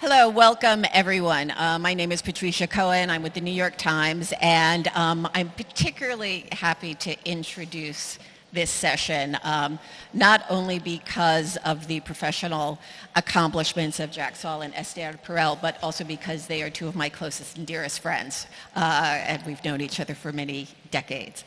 Hello, welcome everyone. My name is Patricia Cohen. I'm with the New York Times, and I'm particularly happy to introduce this session, not only because of the professional accomplishments of Jack Saul and Esther Perel, but also because they are two of my closest and dearest friends, and we've known each other for many decades.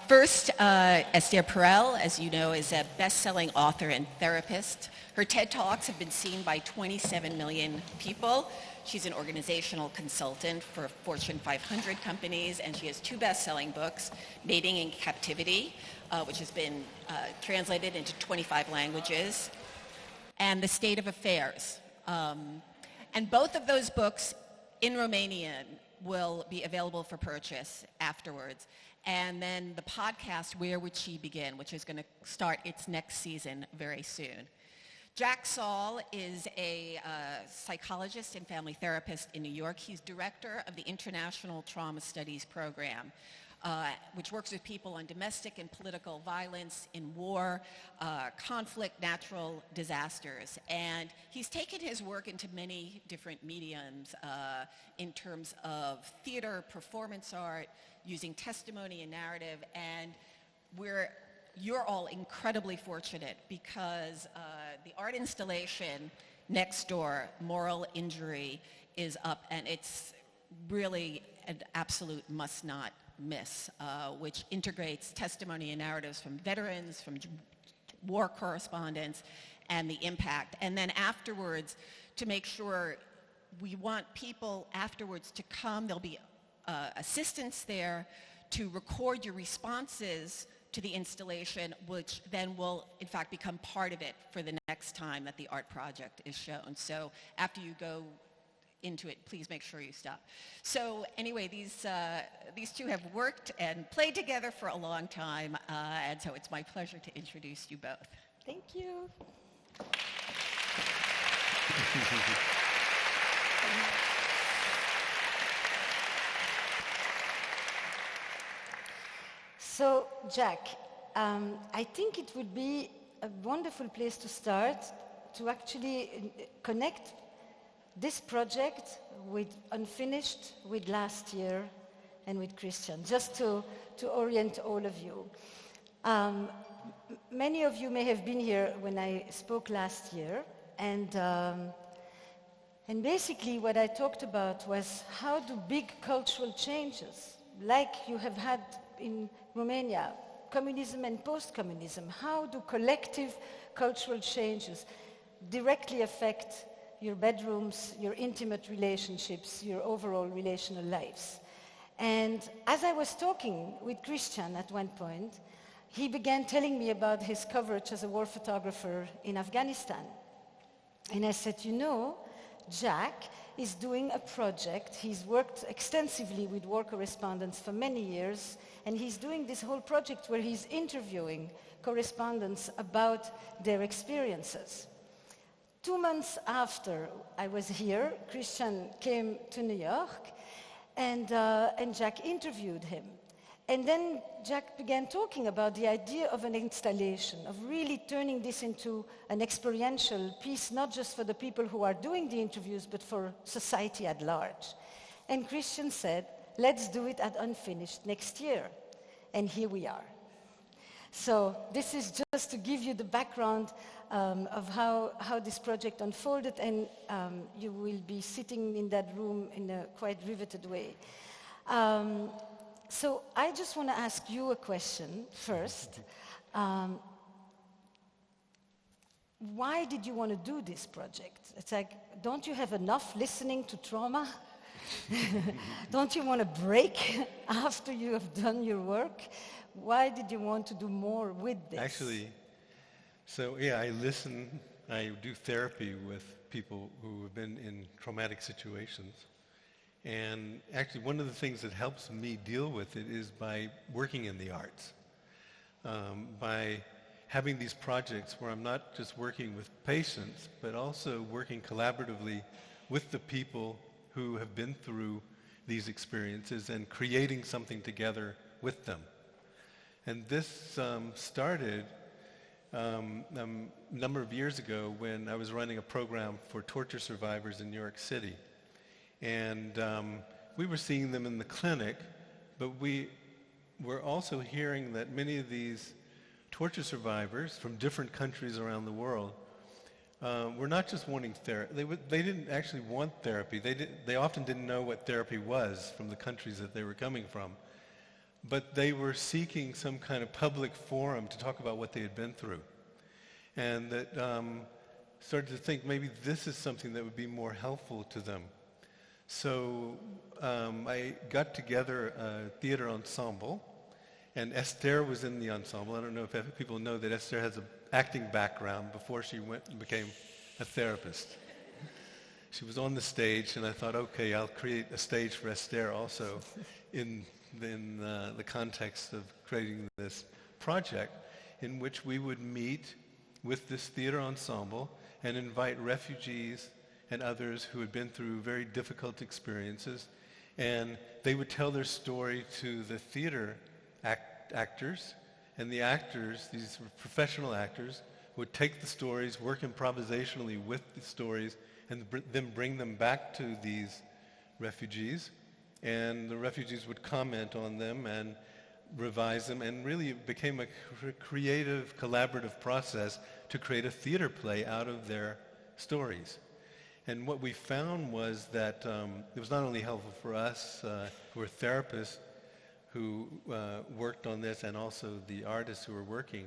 First, Esther Perel, as you know, is a best-selling author and therapist. Her TED Talks have been seen by 27 million people. She's an organizational consultant for Fortune 500 companies, and she has two best-selling books, Mating in Captivity, which has been translated into 25 languages, and The State of Affairs. And both of those books in Romanian will be available for purchase afterwards. And then the podcast, Where Would She Begin?, which is going to start its next season very soon. Jack Saul is a psychologist and family therapist in New York. He's director of the International Trauma Studies program, which works with people on domestic and political violence in war, conflict, natural disasters. And he's taken his work into many different mediums in terms of theater, performance art, using testimony and narrative. And you're all incredibly fortunate because the art installation next door, Moral Injury, is up, and it's really an absolute must not miss, which integrates testimony and narratives from veterans, from war correspondents, and the impact. And then afterwards, to make sure we want people afterwards to come, there'll be assistants there to record your responses to the installation, which then will, in fact, become part of it for the next time that the art project is shown. So after you go into it, please make sure you stop. So anyway, these two have worked and played together for a long time, and so it's my pleasure to introduce you both. Thank you. So, Jack, I think it would be a wonderful place to start to actually connect this project with Unfinished, with last year, and with Christian, just to orient all of you. Many of you may have been here when I spoke last year, and basically what I talked about was how do big cultural changes, like you have had in Romania, communism and post-communism, how do collective cultural changes directly affect your bedrooms, your intimate relationships, your overall relational lives? And as I was talking with Christian at one point, he began telling me about his coverage as a war photographer in Afghanistan. And I said, you know, Jack is doing a project. He's worked extensively with war correspondents for many years, and he's doing this whole project where he's interviewing correspondents about their experiences. 2 months after I was here, Christian came to New York, and Jack interviewed him. And then Jack began talking about the idea of an installation, of really turning this into an experiential piece, not just for the people who are doing the interviews, but for society at large. And Christian said, let's do it at Unfinished next year. And here we are. So this is just to give you the background of how this project unfolded, and you will be sitting in that room in a quite riveted way. So I just want to ask you a question first. Why did you want to do this project? It's like, don't you have enough listening to trauma? Don't you want to break after you have done your work? Why did you want to do more with this? Actually, I listen, I do therapy with people who have been in traumatic situations. And actually, one of the things that helps me deal with it is by working in the arts, by having these projects where I'm not just working with patients, but also working collaboratively with the people who have been through these experiences and creating something together with them. And this started a number of years ago when I was running a program for torture survivors in New York City. And we were seeing them in the clinic, but we were also hearing that many of these torture survivors from different countries around the world were not just wanting therapy. They didn't actually want therapy. They often didn't know what therapy was from the countries that they were coming from. But they were seeking some kind of public forum to talk about what they had been through. And that started to think maybe this is something that would be more helpful to them. So I got together a theater ensemble, and Esther was in the ensemble. I don't know if people know that Esther has an acting background before she went and became a therapist. She was on the stage, and I thought, okay, I'll create a stage for Esther also in the context of creating this project in which we would meet with this theater ensemble and invite refugees and others who had been through very difficult experiences, and they would tell their story to the theater actors, and the actors, these professional actors, would take the stories, work improvisationally with the stories, and then bring them back to these refugees, and the refugees would comment on them and revise them, and really it became a creative, collaborative process to create a theater play out of their stories. And what we found was that it was not only helpful for us who are therapists who worked on this, and also the artists who were working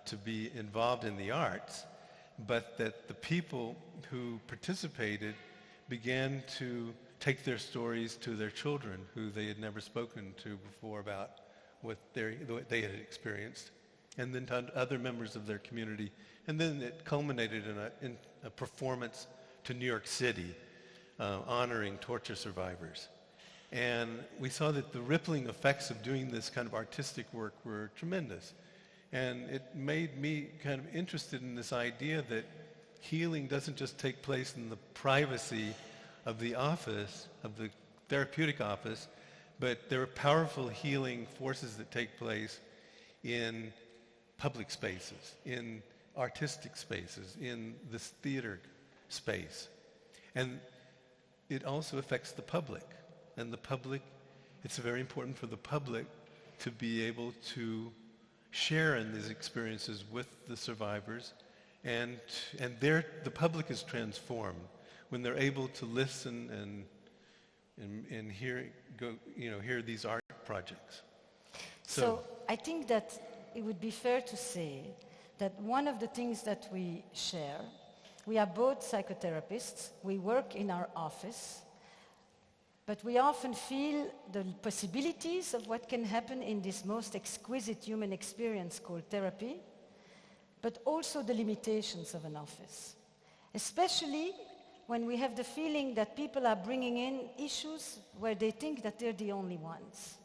to be involved in the arts, but that the people who participated began to take their stories to their children who they had never spoken to before about what they had experienced, and then to other members of their community. And then it culminated in a performance to New York City honoring torture survivors. And we saw that the rippling effects of doing this kind of artistic work were tremendous. And it made me kind of interested in this idea that healing doesn't just take place in the privacy of the office, of the therapeutic office, but there are powerful healing forces that take place in public spaces, in artistic spaces, in this theater space. And it also affects the public. And the public, it's very important for the public to be able to share in these experiences with the survivors, and the public is transformed when they're able to listen and hear these art projects. So I think that it would be fair to say that one of the things that we share, we are both psychotherapists, we work in our office, but we often feel the possibilities of what can happen in this most exquisite human experience called therapy, but also the limitations of an office, especially when we have the feeling that people are bringing in issues where they think that they're the only ones,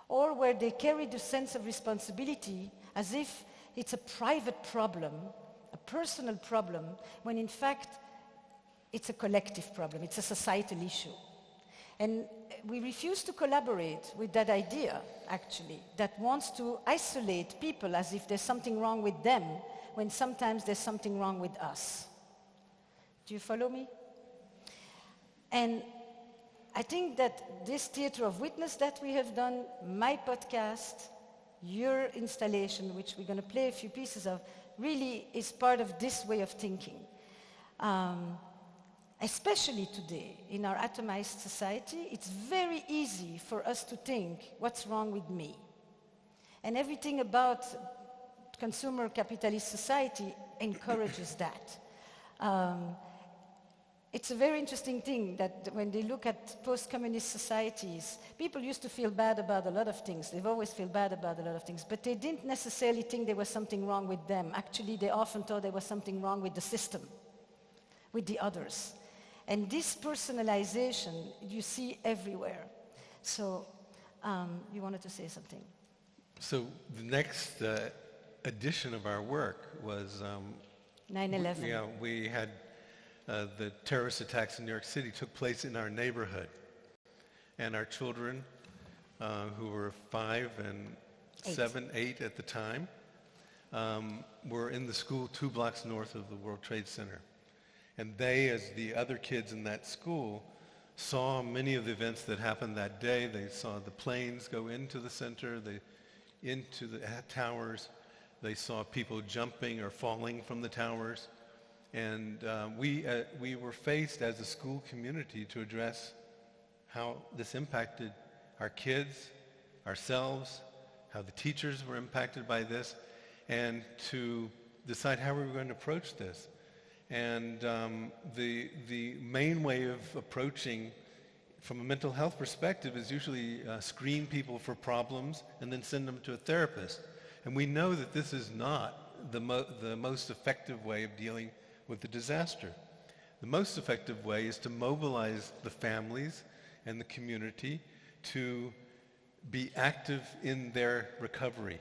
or where they carry the sense of responsibility as if it's a private problem, a personal problem, when in fact it's a collective problem, it's a societal issue. And we refuse to collaborate with that idea, actually, that wants to isolate people as if there's something wrong with them, when sometimes there's something wrong with us. Do you follow me? And I think that this theater of witness that we have done, my podcast, your installation, which we're going to play a few pieces of, really is part of this way of thinking. Especially today, in our atomized society, it's very easy for us to think, what's wrong with me? And everything about consumer capitalist society encourages that. It's a very interesting thing that when they look at post-communist societies, people used to feel bad about a lot of things. They've always felt bad about a lot of things, but they didn't necessarily think there was something wrong with them. Actually, they often thought there was something wrong with the system, with the others. And this personalization you see everywhere. So you wanted to say something? So the next edition of our work was 9/11. Yeah, we had the terrorist attacks in New York City took place in our neighborhood, and our children, who were 5 and 7, 8 at the time, were in the school 2 blocks north of the World Trade Center. And they, as the other kids in that school, saw many of the events that happened that day. They saw the planes go into the center, into the towers. They saw people jumping or falling from the towers. And we were faced as a school community to address how this impacted our kids, ourselves, how the teachers were impacted by this, and to decide how we were going to approach this. And the main way of approaching from a mental health perspective is usually screen people for problems and then send them to a therapist. And we know that this is not the most effective way of dealing with the disaster. The most effective way is to mobilize the families and the community to be active in their recovery,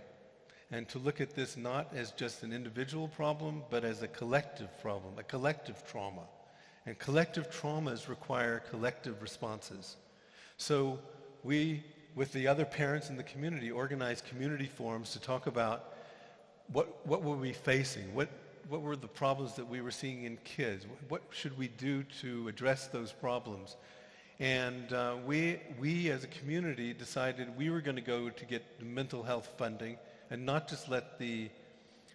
and to look at this not as just an individual problem, but as a collective problem, a collective trauma. And collective traumas require collective responses. So we, with the other parents in the community, organized community forums to talk about what were we facing, what were the problems that we were seeing in kids, what should we do to address those problems. And we as a community decided we were going to go to get mental health funding and not just let the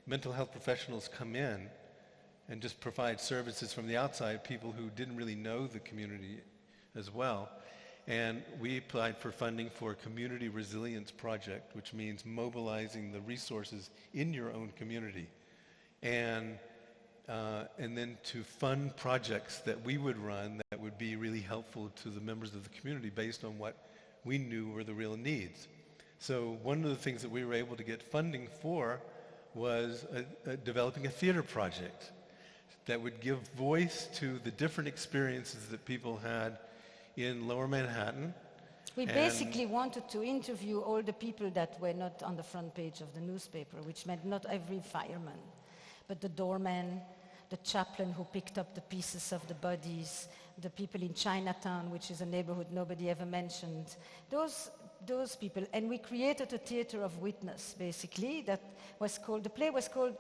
mental health professionals come in and just provide services from the outside, people who didn't really know the community as well. And we applied for funding for a community resilience project, which means mobilizing the resources in your own community. And then to fund projects that we would run that would be really helpful to the members of the community based on what we knew were the real needs. So one of the things that we were able to get funding for was developing a theater project that would give voice to the different experiences that people had in Lower Manhattan. We basically wanted to interview all the people that were not on the front page of the newspaper, which meant not every fireman, but the doorman, the chaplain who picked up the pieces of the bodies, the people in Chinatown, which is a neighborhood nobody ever mentioned, those people. And we created a theater of witness, basically, that was called, the play was called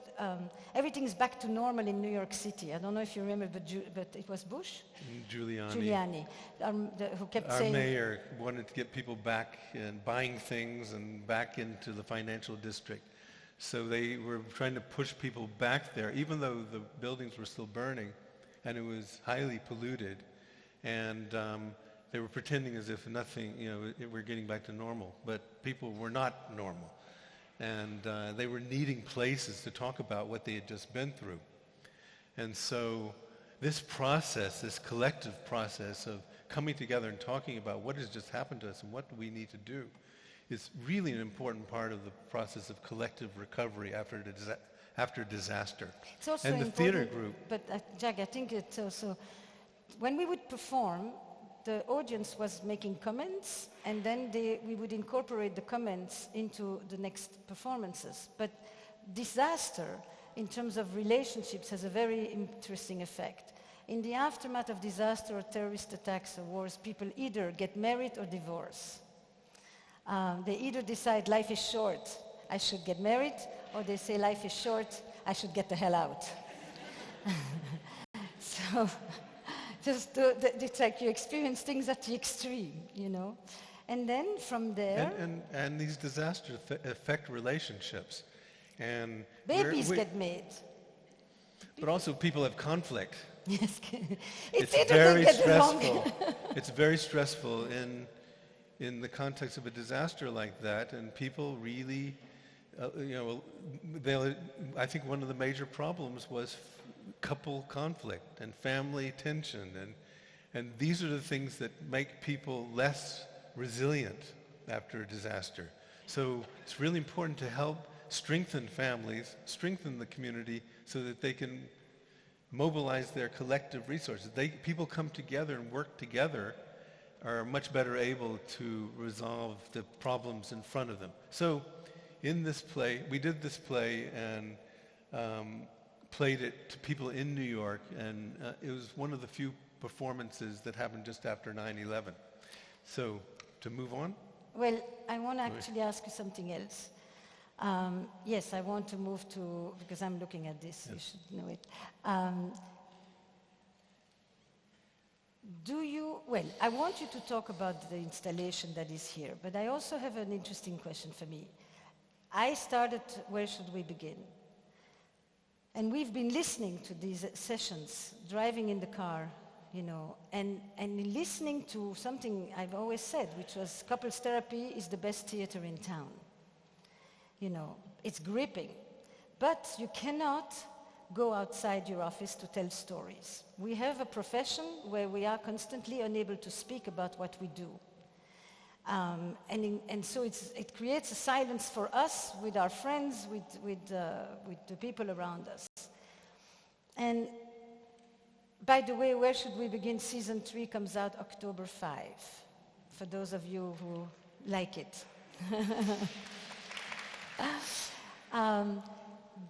Everything's Back to Normal in New York City. I don't know if you remember, but it was Bush? Giuliani, who kept saying... Our mayor wanted to get people back and buying things and back into the financial district. So they were trying to push people back there, even though the buildings were still burning and it was highly polluted. And they were pretending as if nothing, we're getting back to normal. But people were not normal. And they were needing places to talk about what they had just been through. And so this process, this collective process of coming together and talking about what has just happened to us and what do we need to do, is really an important part of the process of collective recovery after disaster. It's also and the theater group. But Jack, I think it's also, when we would perform, the audience was making comments, and then we would incorporate the comments into the next performances. But disaster, in terms of relationships, has a very interesting effect. In the aftermath of disaster or terrorist attacks or wars, people either get married or divorce. They either decide life is short, I should get married, or they say life is short, I should get the hell out. So it's like you experience things at the extreme, And then from there... And these disasters affect relationships. And babies get made. But also people have conflict. Yes. It's very stressful. It's very stressful in the context of a disaster like that, and people really, I think one of the major problems was couple conflict and family tension, and these are the things that make people less resilient after a disaster. So it's really important to help strengthen families, strengthen the community, so that they can mobilize their collective resources. People come together and work together are much better able to resolve the problems in front of them. So in this play, we did this play and played it to people in New York, and it was one of the few performances that happened just after 9/11. So to move on? Well, I want to actually ask you something else. Yes, I want to move to, because I'm looking at this, you should know it. Well, I want you to talk about the installation that is here, but I also have an interesting question for me. I started, where should we begin? And we've been listening to these sessions, driving in the car, you know, and listening to something I've always said, which was couples therapy is the best theater in town. You know, it's gripping, but you cannot go outside your office to tell stories. We have a profession where we are constantly unable to speak about what we do. And so it creates a silence for us, with our friends, with the people around us. And by the way, where should we begin? Season 3 comes out October 5, for those of you who like it.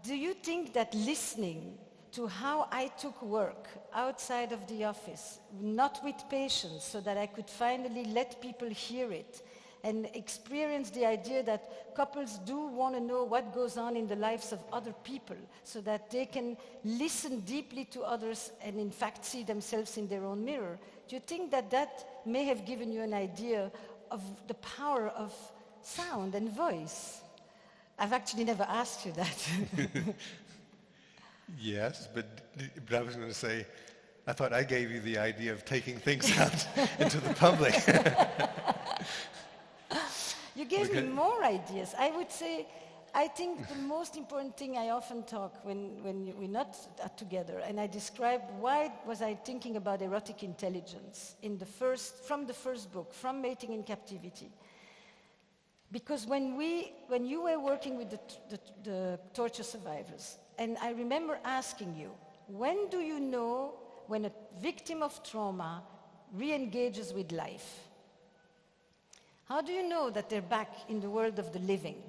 Do you think that listening to how I took work outside of the office, not with patients, so that I could finally let people hear it and experience the idea that couples do want to know what goes on in the lives of other people so that they can listen deeply to others and in fact see themselves in their own mirror? Do you think that that may have given you an idea of the power of sound and voice? I've actually never asked you that. Yes, but I was going to say, I thought I gave you the idea of taking things out into the public. You gave me more ideas. I would say, I think the most important thing I often talk when we're not together, and I describe why was I thinking about erotic intelligence from the first book, From Mating in Captivity. Because when you were working with the torture survivors, and I remember asking you, when do you know when a victim of trauma re-engages with life? How do you know that they're back in the world of the living?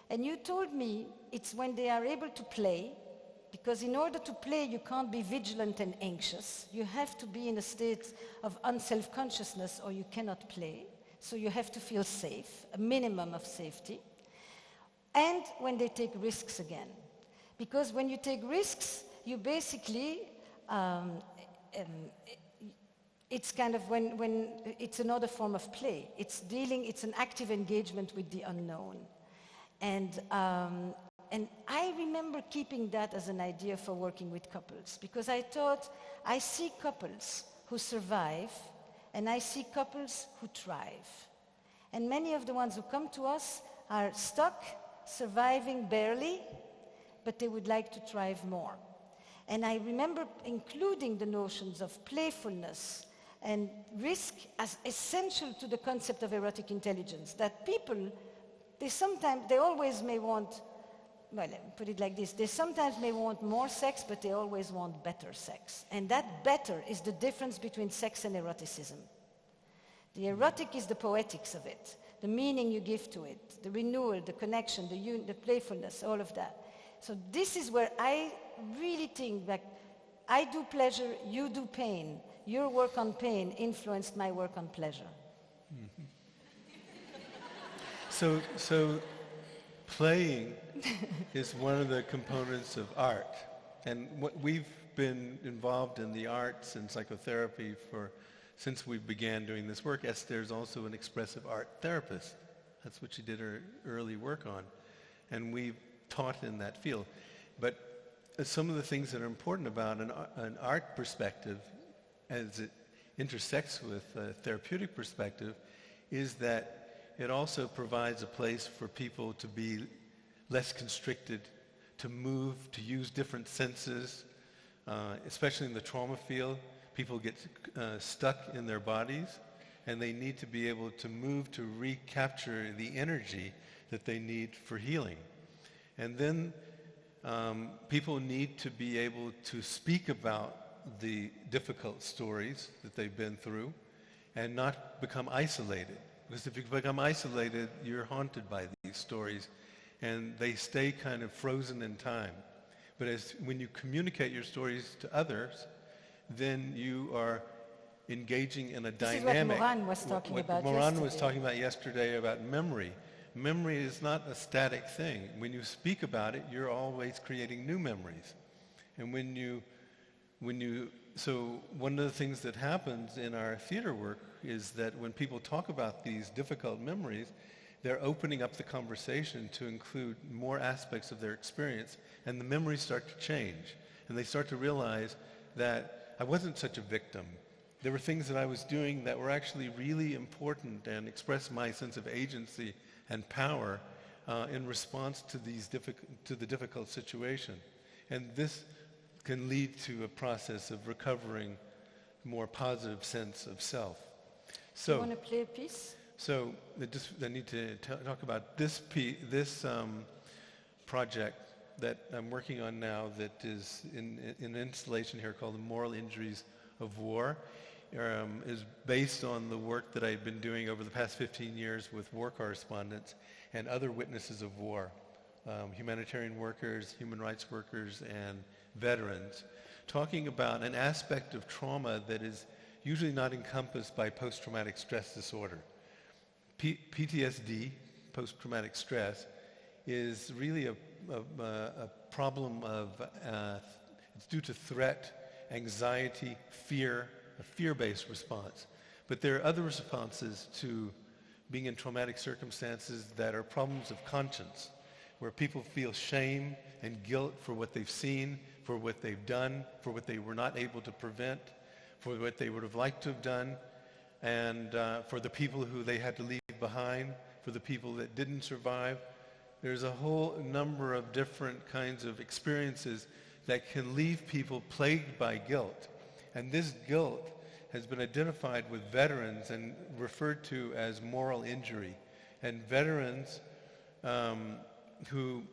And you told me it's when they are able to play, because in order to play, you can't be vigilant and anxious. You have to be in a state of unself-consciousness or you cannot play. So you have to feel safe, a minimum of safety. And when they take risks again. Because when you take risks, you basically, it's kind of when it's another form of play. It's an active engagement with the unknown. And I remember keeping that as an idea for working with couples, because I thought, I see couples who survive, and I see couples who thrive. And many of the ones who come to us are stuck, surviving barely, but they would like to thrive more. And I remember including the notions of playfulness and risk as essential to the concept of erotic intelligence, that people, they always may want, well, let me put it like this, they sometimes may want more sex, but they always want better sex. And that better is the difference between sex and eroticism. The erotic is the poetics of it, the meaning you give to it, the renewal, the connection, the playfulness, all of that. So this is where I really think that I do pleasure, you do pain. Your work on pain influenced my work on pleasure. Mm-hmm. So playing is one of the components of art. And we've been involved in the arts and psychotherapy since we began doing this work. Esther's also an expressive art therapist. That's what she did her early work on. And we've taught in that field. But some of the things that are important about an art perspective, as it intersects with a therapeutic perspective, is that it also provides a place for people to be less constricted, to move, to use different senses, especially in the trauma field. People get stuck in their bodies, and they need to be able to move to recapture the energy that they need for healing. And then people need to be able to speak about the difficult stories that they've been through and not become isolated. Because if you become isolated, you're haunted by these stories, and they stay kind of frozen in time. But when you communicate your stories to others, then you are engaging in a dynamic. This is what Moran was talking about yesterday. Moran was talking about yesterday about memory. memory is not a static thing. When you speak about it, you're always creating new memories. And so one of the things that happens in our theater work is that when people talk about these difficult memories, they're opening up the conversation to include more aspects of their experience, and the memories start to change. And they start to realize that I wasn't such a victim. There were things that I was doing that were actually really important and expressed my sense of agency and power in response to the difficult situation. And this can lead to a process of recovering a more positive sense of self. So, you want to play a piece? So I need to talk about this project that I'm working on now that is in an installation here called The Moral Injuries of War. Is based on the work that I've been doing over the past 15 years with war correspondents and other witnesses of war, humanitarian workers, human rights workers, and veterans, talking about an aspect of trauma that is usually not encompassed by post-traumatic stress disorder. PTSD, post-traumatic stress, is really a problem of, it's due to threat, anxiety, fear, a fear-based response. But there are other responses to being in traumatic circumstances that are problems of conscience, where people feel shame and guilt for what they've seen, for what they've done, for what they were not able to prevent, for what they would have liked to have done, and for the people who they had to leave behind, for the people that didn't survive. There's a whole number of different kinds of experiences that can leave people plagued by guilt. And this guilt has been identified with veterans and referred to as moral injury. And veterans who,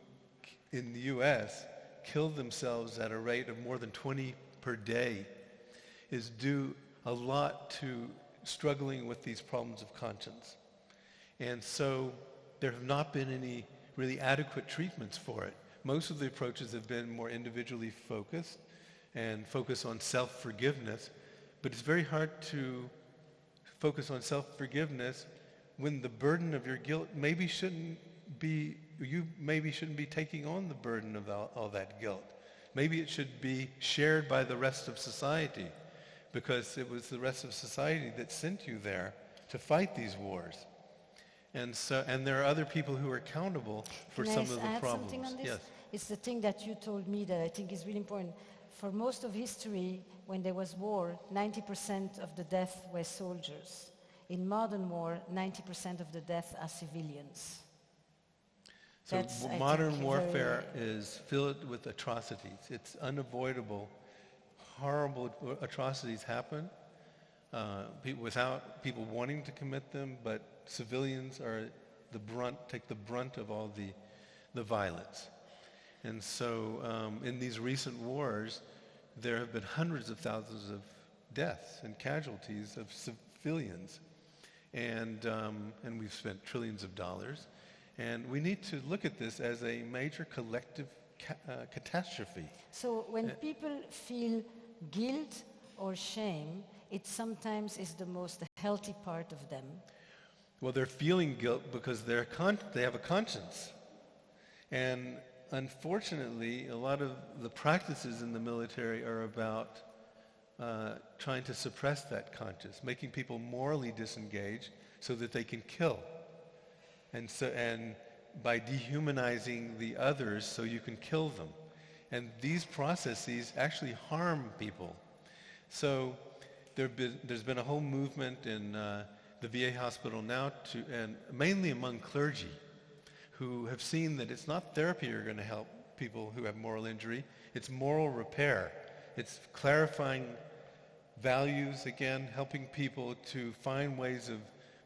in the U.S., kill themselves at a rate of more than 20 per day is due a lot to struggling with these problems of conscience. And so there have not been any really adequate treatments for it. Most of the approaches have been more individually focused and focus on self-forgiveness, but it's very hard to focus on self-forgiveness when the burden of your guilt maybe shouldn't be, you maybe shouldn't be taking on the burden of all that guilt. Maybe it should be shared by the rest of society, because it was the rest of society that sent you there to fight these wars. And there are other people who are accountable for some of the problems. Can I add something on this? Yes. It's the thing that you told me that I think is really important. For most of history, when there was war, 90% of the deaths were soldiers. In modern war, 90% of the deaths are civilians. So modern warfare is filled with atrocities. It's unavoidable. Horrible atrocities happen without people wanting to commit them, but civilians are take the brunt of all the violence. And so in these recent wars, there have been hundreds of thousands of deaths and casualties of civilians. And we've spent trillions of dollars. And we need to look at this as a major collective catastrophe. So when people feel guilt or shame, it sometimes is the most healthy part of them. Well, they're feeling guilt because they have a conscience. And unfortunately, a lot of the practices in the military are about trying to suppress that conscience, making people morally disengaged so that they can kill. And by dehumanizing the others so you can kill them. And these processes actually harm people. So there's been a whole movement in the VA hospital now, and mainly among clergy, who have seen that it's not therapy you're going to help people who have moral injury, it's moral repair. It's clarifying values again, helping people to find ways of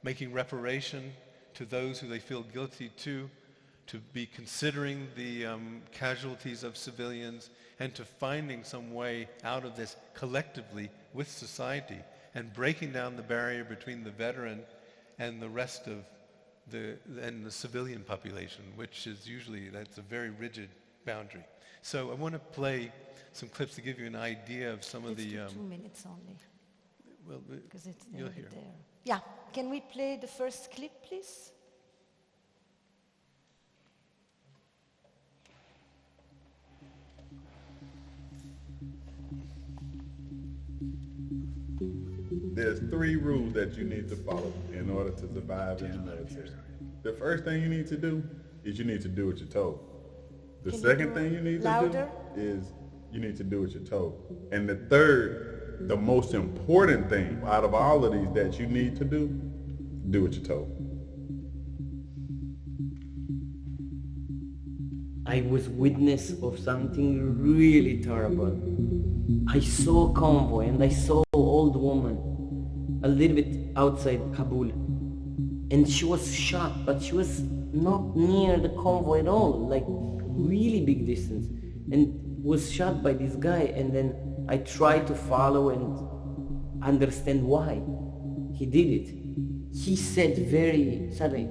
making reparation to those who they feel guilty to be considering the casualties of civilians, and to finding some way out of this collectively with society, and breaking down the barrier between the veteran and the rest of the civilian population, which is usually, that's a very rigid boundary. So I want to play some clips to give you an idea of some of the... Let's do 2 minutes only. Well, because it's you'll hear. there. Yeah, can we play the first clip, please? There's 3 rules that you need to follow in order to survive in the military. The first thing you need to do is you need to do what you're told. The second thing you need to do is you need to do what you're told. And the third, the most important thing out of all of these that you need to do what you're told. I was witness of something really terrible. I saw a convoy and I saw an old woman a little bit outside Kabul. And she was shot, but she was not near the convoy at all, like really big distance. And was shot by this guy, and then I tried to follow and understand why he did it. He said very suddenly,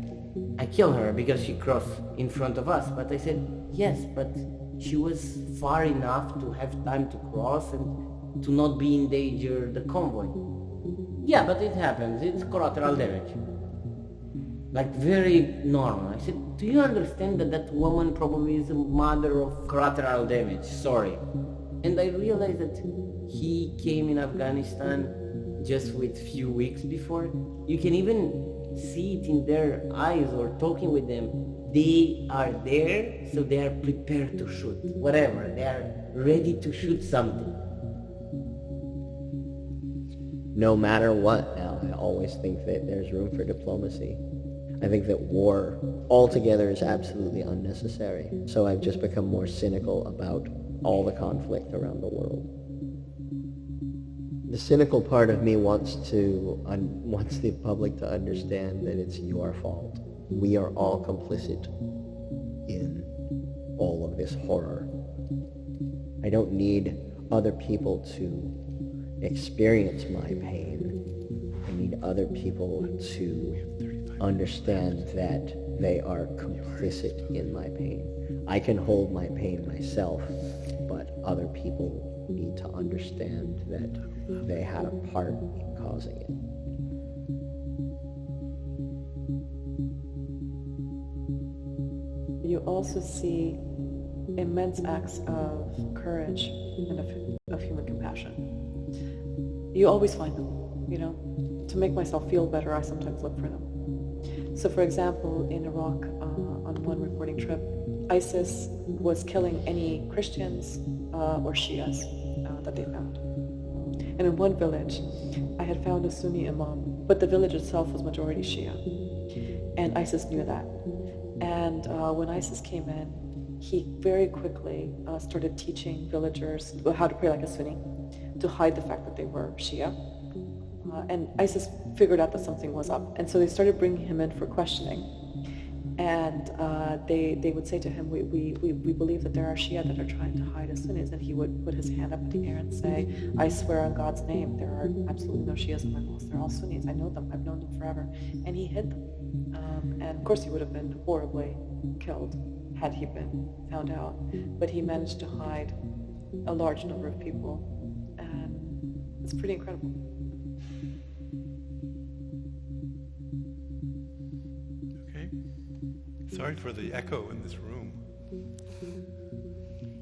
I killed her because she crossed in front of us. But I said, yes, but she was far enough to have time to cross and to not be in danger the convoy. Yeah, but it happens, it's collateral damage. Like very normal. I said, do you understand that that woman probably is a mother of collateral damage? Sorry. And I realized that he came in Afghanistan just with few weeks before. You can even see it in their eyes or talking with them. They are there, so they are prepared to shoot. Whatever, they are ready to shoot something. No matter what now, I always think that there's room for diplomacy. I think that war altogether is absolutely unnecessary. So I've just become more cynical about all the conflict around the world. The cynical part of me wants the public to understand that it's your fault. We are all complicit in all of this horror. I don't need other people to experience my pain. I need other people to understand that they are complicit in my pain. I can hold my pain myself, but other people need to understand that they had a part in causing it. You also see immense acts of courage and of human compassion. You always find them, you know. To make myself feel better, I sometimes look for them. So for example, in Iraq, on one reporting trip, ISIS was killing any Christians or Shias that they found. And in one village, I had found a Sunni imam, but the village itself was majority Shia. And ISIS knew that. And when ISIS came in, he very quickly started teaching villagers how to pray like a Sunni, to hide the fact that they were Shia. And ISIS figured out that something was up. And so they started bringing him in for questioning. And they would say to him, we believe that there are Shia that are trying to hide as Sunnis. And he would put his hand up in the air and say, I swear on God's name, there are absolutely no Shias in my mosque. They're all Sunnis. I know them. I've known them forever. And he hid them. And of course he would have been horribly killed had he been found out. But he managed to hide a large number of people. And it's pretty incredible. Sorry for the echo in this room.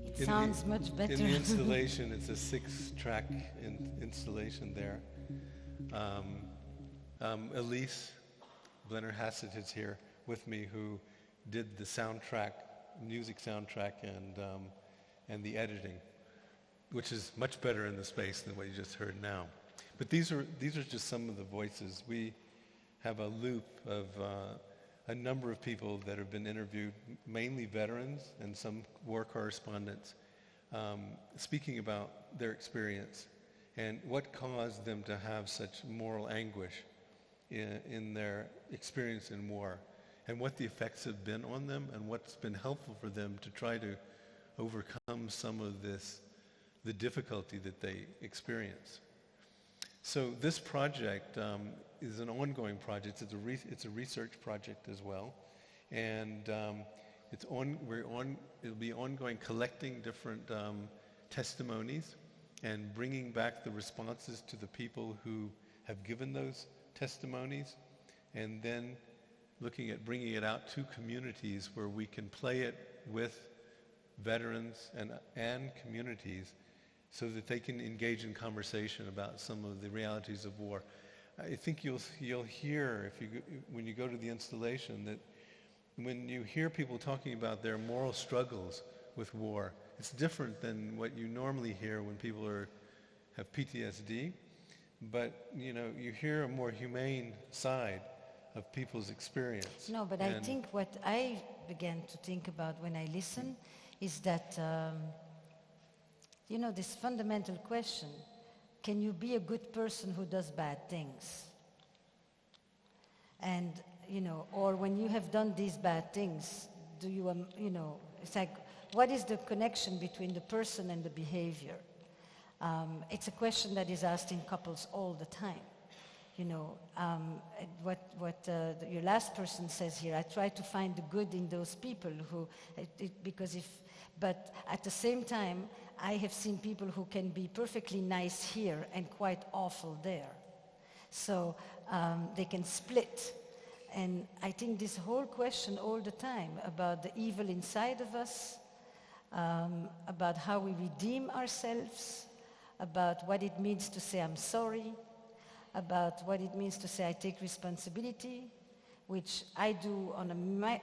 It sounds much better. In the installation, it's a 6-track installation there. Elise Blenner-Hassett is here with me, who did the soundtrack, music soundtrack, and the editing, which is much better in the space than what you just heard now. But these are just some of the voices. We have a loop of a number of people that have been interviewed, mainly veterans and some war correspondents, speaking about their experience and what caused them to have such moral anguish in their experience in war, and what the effects have been on them, and what's been helpful for them to try to overcome some of the difficulty that they experience. So this project is an ongoing project. It's a research project as well, and it'll be ongoing, collecting different testimonies and bringing back the responses to the people who have given those testimonies, and then looking at bringing it out to communities where we can play it with veterans and communities, so that they can engage in conversation about some of the realities of war. I think you'll hear when you go to the installation that when you hear people talking about their moral struggles with war, it's different than what you normally hear when people have PTSD. But you hear a more humane side of people's experience. No, but I think what I began to think about when I listen is that this fundamental question: can you be a good person who does bad things? And or when you have done these bad things, do you it's like, what is the connection between the person and the behavior? It's a question that is asked in couples all the time. What your last person says here, I try to find the good in those people but at the same time, I have seen people who can be perfectly nice here and quite awful there. So they can split. And I think this whole question all the time about the evil inside of us, about how we redeem ourselves, about what it means to say I'm sorry, about what it means to say I take responsibility, which I do on a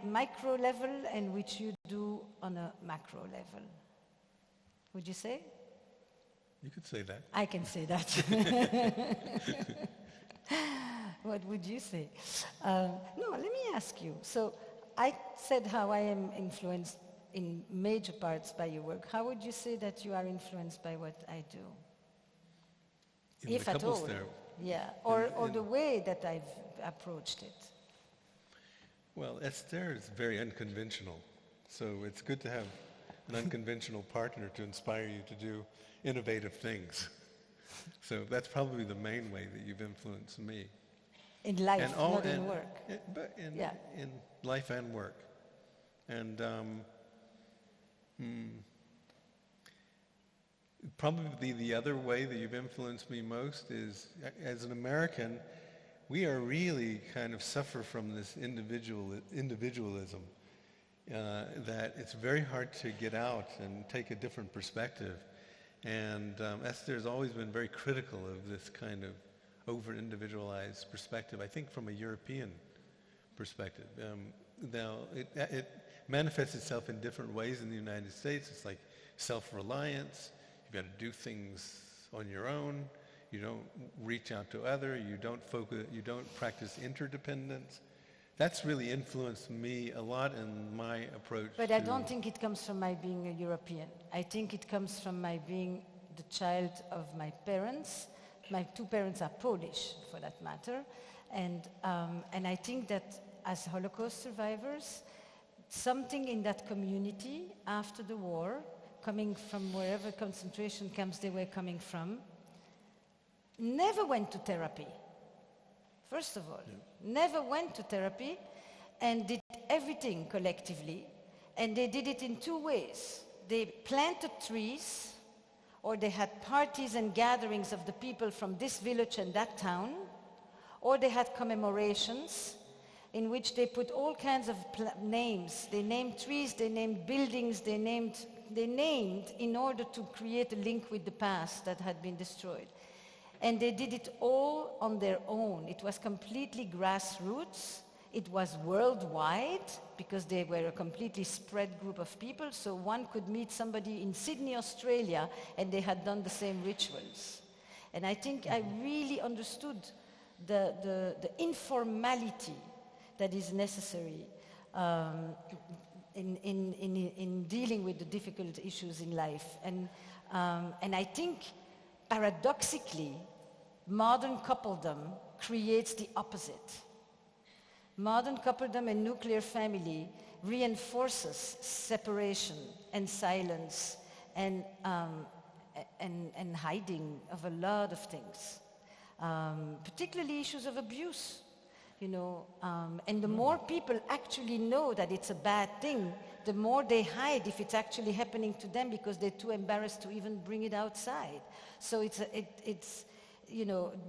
micro level and which you do on a macro level. Would you say? You could say that. I can say that. What would you say? No, let me ask you. So I said how I am influenced in major parts by your work. How would you say that you are influenced by what I do? In if the at all. therapy. Yeah, or the way that I've approached it. Well, Esther is very unconventional, so it's good to have an unconventional partner to inspire you to do innovative things. So that's probably the main way that you've influenced me. In life, not in work. But in life and work. And probably the other way that you've influenced me most is, as an American, we are really kind of suffer from this individualism, that it's very hard to get out and take a different perspective. And Esther has always been very critical of this kind of over-individualized perspective, I think from a European perspective. Now, it manifests itself in different ways in the United States. It's like self-reliance. You've got to do things on your own. You don't reach out to other. You don't practice interdependence. That's really influenced me a lot in my approach. But I don't think it comes from my being a European. I think it comes from my being the child of my parents. My two parents are Polish, for that matter. And I think that as Holocaust survivors, something in that community after the war, coming from wherever concentration camps they were coming from, never went to therapy. First of all, never went to therapy and did everything collectively. And they did it in two ways. They planted trees, or they had parties and gatherings of the people from this village and that town, or they had commemorations in which they put all kinds of names. They named trees, they named buildings, they named in order to create a link with the past that had been destroyed. And they did it all on their own. It was completely grassroots. It was worldwide because they were a completely spread group of people. So one could meet somebody in Sydney, Australia, and they had done the same rituals. And I think I really understood the informality that is necessary in dealing with the difficult issues in life. And I think paradoxically, modern coupledom creates the opposite. Modern coupledom and nuclear family reinforces separation and silence and hiding of a lot of things, particularly issues of abuse. And the more people actually know that it's a bad thing, the more they hide if it's actually happening to them because they're too embarrassed to even bring it outside. So it's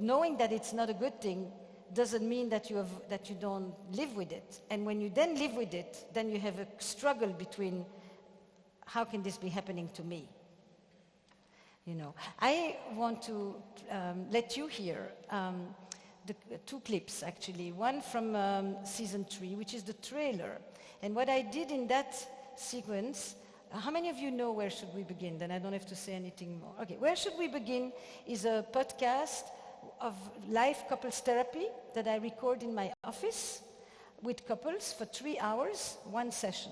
knowing that it's not a good thing doesn't mean that you don't live with it. And when you then live with it, then you have a struggle between how can this be happening to me? I want to let you hear the two clips, actually. One from season 3, which is the trailer. And what I did in that sequence, how many of you know Where Should We Begin? Then I don't have to say anything more. Okay, Where Should We Begin is a podcast of live couples therapy that I record in my office with couples for 3 hours, one session.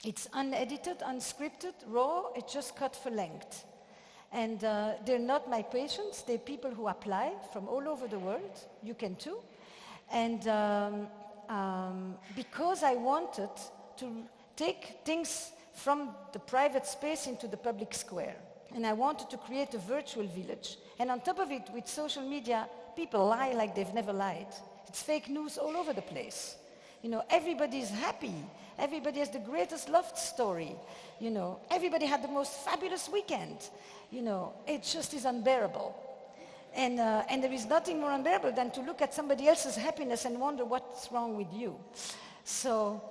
It's unedited, unscripted, raw, it's just cut for length. And they're not my patients, they're people who apply from all over the world. You can too. And because I wanted to take things from the private space into the public square. And I wanted to create a virtual village. And on top of it, with social media, people lie like they've never lied. It's fake news all over the place. Everybody's happy. Everybody has the greatest love story. Everybody had the most fabulous weekend. It just is unbearable. And there is nothing more unbearable than to look at somebody else's happiness and wonder what's wrong with you. So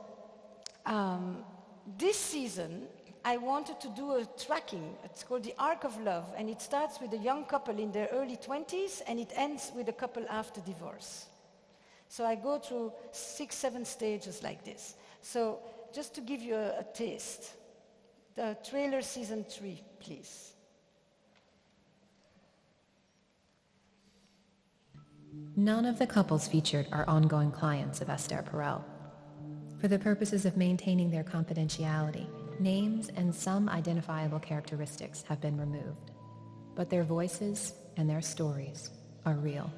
this season, I wanted to do a tracking. It's called the Arc of Love, and it starts with a young couple in their early 20s, and it ends with a couple after divorce. So I go through 6, 7 stages like this. So just to give you a taste, the trailer season 3, please. None of the couples featured are ongoing clients of Esther Perel. For the purposes of maintaining their confidentiality, names and some identifiable characteristics have been removed, but their voices and their stories are real.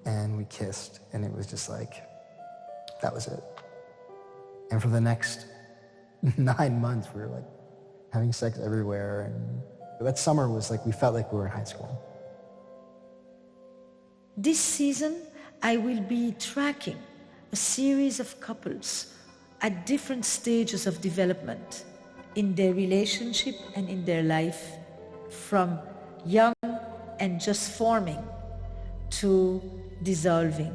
And we kissed, and it was just like, that was it. And for the next 9 months, we were like having sex everywhere, and that summer was like, we felt like we were in high school. This season, I will be tracking a series of couples at different stages of development in their relationship and in their life, from young and just forming to dissolving.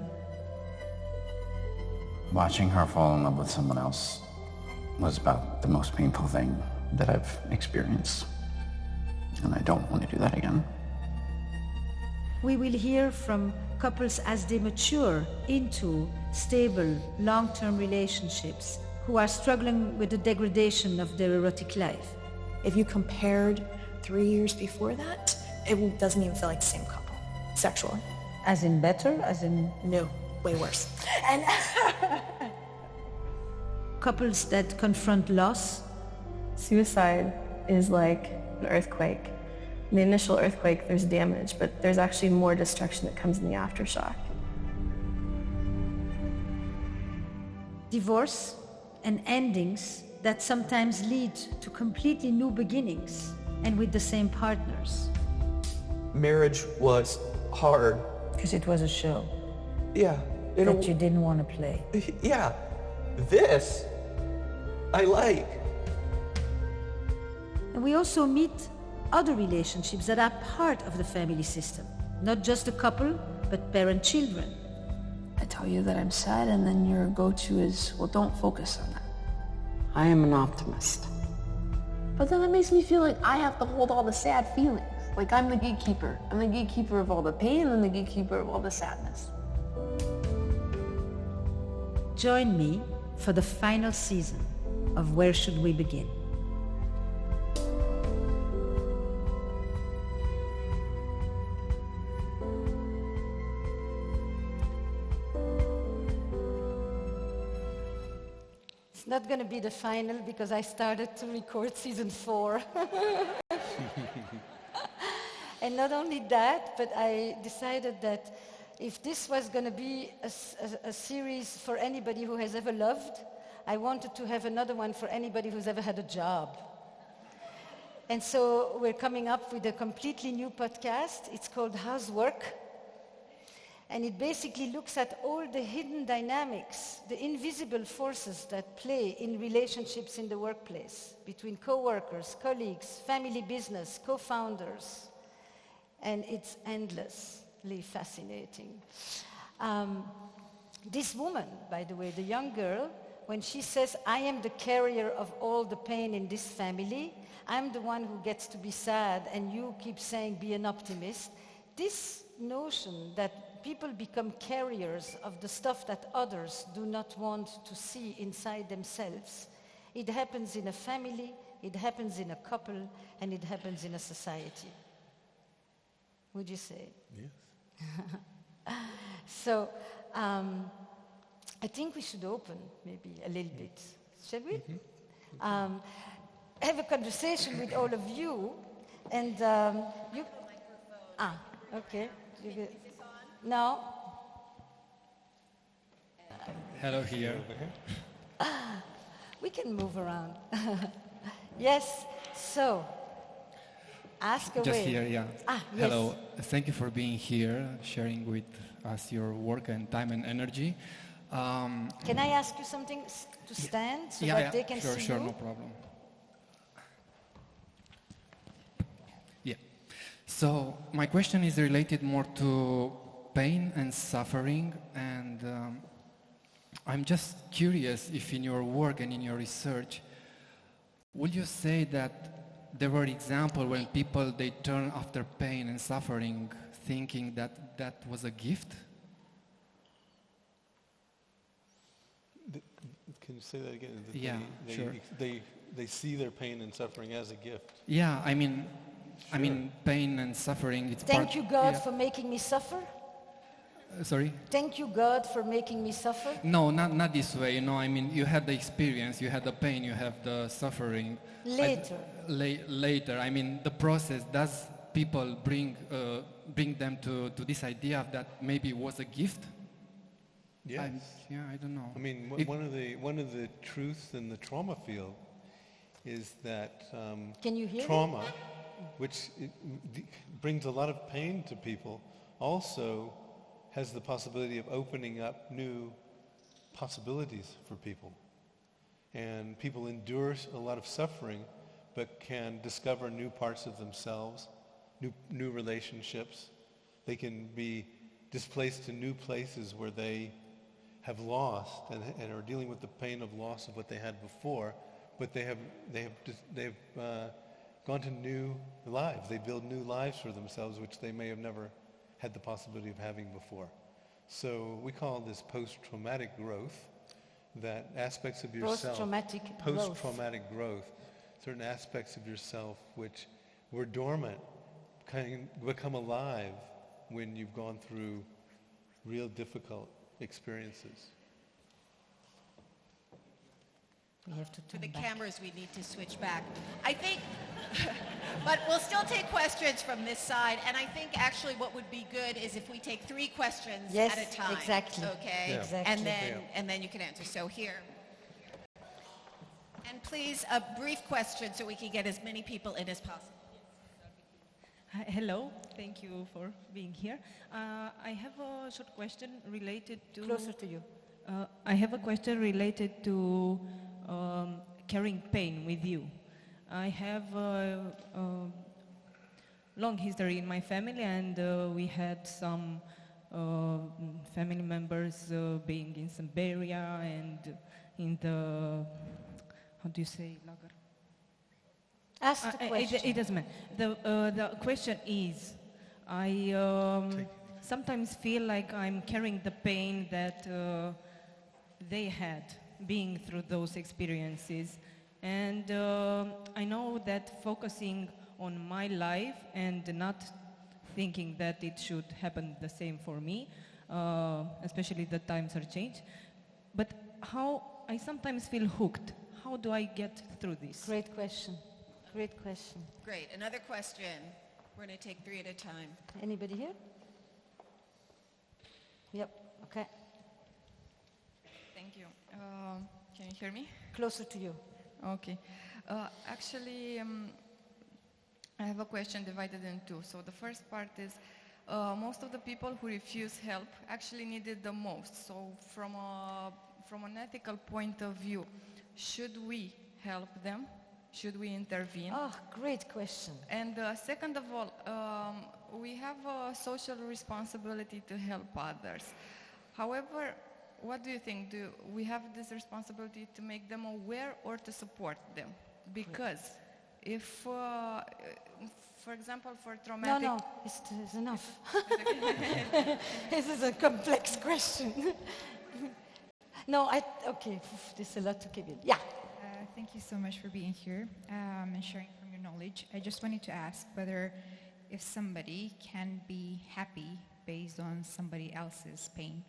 Watching her fall in love with someone else was about the most painful thing that I've experienced, and I don't want to do that again. We will hear from couples as they mature into stable, long-term relationships who are struggling with the degradation of their erotic life. If you compared 3 years before that, it doesn't even feel like the same couple, sexually. As in better, as in... No, way worse. And couples that confront loss. Suicide is like an earthquake. In the initial earthquake, there's damage, but there's actually more destruction that comes in the aftershock. Divorce and endings that sometimes lead to completely new beginnings, and with the same partners. Marriage was hard. Because it was a show. Yeah. That you didn't want to play. Yeah. This, I like. And we also meet other relationships that are part of the family system. Not just a couple, but parent-children. I tell you that I'm sad, and then your go-to is, well, don't focus on that. I am an optimist. But then it makes me feel like I have to hold all the sad feelings. Like I'm the gatekeeper. I'm the gatekeeper of all the pain and the gatekeeper of all the sadness. Join me for the final season of Where Should We Begin? It's not going to be the final because I started to record season 4. And not only that, but I decided that if this was going to be a series for anybody who has ever loved, I wanted to have another one for anybody who's ever had a job. And so we're coming up with a completely new podcast. It's called How's Work? And it basically looks at all the hidden dynamics, the invisible forces that play in relationships in the workplace between co-workers, colleagues, family business, co-founders. And it's endlessly fascinating. This woman, by the way, the young girl, when she says, I am the carrier of all the pain in this family, I'm the one who gets to be sad, and you keep saying, be an optimist. This notion that people become carriers of the stuff that others do not want to see inside themselves, it happens in a family, it happens in a couple, and it happens in a society. Would you say? Yes. So, I think we should open maybe a little bit. Shall we? Mm-hmm. Have a conversation with all of you, and you. Okay. No. Hello here. We can move around. Yes. So, ask away. Just here, yeah. Yes. Hello. Thank you for being here, sharing with us your work and time and energy. Can I ask you something to stand so that they can see Sure, you? no problem. Yeah. So my question is related more to pain and suffering, and I'm just curious if in your work and in your research, would you say that there were examples when people, they turn after pain and suffering thinking that that was a gift? Can you say that again? That Yeah, sure. They see their pain and suffering as a gift. Yeah, I mean, pain and suffering. It's Thank you, God, for making me suffer. Sorry? Thank you, God, for making me suffer. No, not this way. You know, I mean, you had the experience, you had the pain, you have the suffering. Later. Later. I mean, the process. Does people bring them to this idea that maybe it was a gift? Yes. I don't know. I mean, one of the truths in the trauma field is that Can you hear trauma, which brings a lot of pain to people, also has the possibility of opening up new possibilities for people. And people endure a lot of suffering, but can discover new parts of themselves, new relationships. They can be displaced to new places where they have lost and are dealing with the pain of loss of what they had before, but they've gone to new lives. They build new lives for themselves, which they may have never had the possibility of having before. So we call this post-traumatic growth, that aspects of yourself, post-traumatic growth, certain aspects of yourself which were dormant can become alive when you've gone through real difficult experiences. We have to the cameras, we need to switch back. I think, but we'll still take questions from this side, and I think actually what would be good is if we take 3 questions at a time. Exactly. Okay. Yeah. Exactly. And then you can answer. So here. And please, a brief question so we can get as many people in as possible. Hello, thank you for being here. I have a short question related to... Closer to you. I have a question related to carrying pain with you. I have a long history in my family, and we had some family members being in Siberia and in the... How do you say, lager? Ask the question. It doesn't matter. The question is, I sometimes feel like I'm carrying the pain that they had being through those experiences. And I know that focusing on my life and not thinking that it should happen the same for me, especially the times are changed. But how I sometimes feel hooked. How do I get through this? Great question. Great question. Great. Another question. We're going to take 3 at a time. Anybody here? Yep. Okay. Thank you. Can you hear me? Closer to you. Okay. Actually, I have a question divided in 2. So the first part is, most of the people who refuse help actually need it the most. So from an ethical point of view, should we help them? Should we intervene? Oh, great question. And second of all, we have a social responsibility to help others. However, what do you think? Do we have this responsibility to make them aware or to support them? Because if, for example, for traumatic... No, it's enough. This is a complex question. No, okay, there's a lot to keep in. Yeah. Thank you so much for being here and sharing from your knowledge. I just wanted to ask whether if somebody can be happy based on somebody else's pain,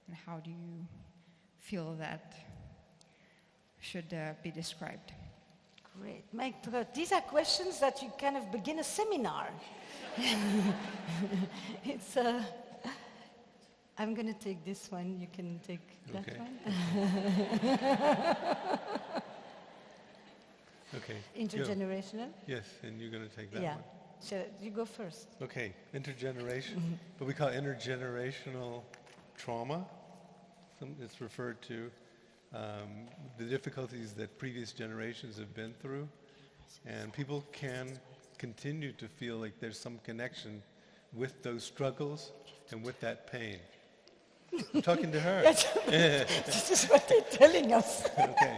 and how do you feel that should be described? Great. These are questions that you kind of begin a seminar. It's I'm going to take this one. You can take that one. Okay. Intergenerational? Yes, and you're going to take that one. So you go first. Okay, intergeneration. What we call intergenerational trauma. It's referred to the difficulties that previous generations have been through, and people can continue to feel like there's some connection with those struggles and with that pain. I'm talking to her. This is what they're telling us. Okay.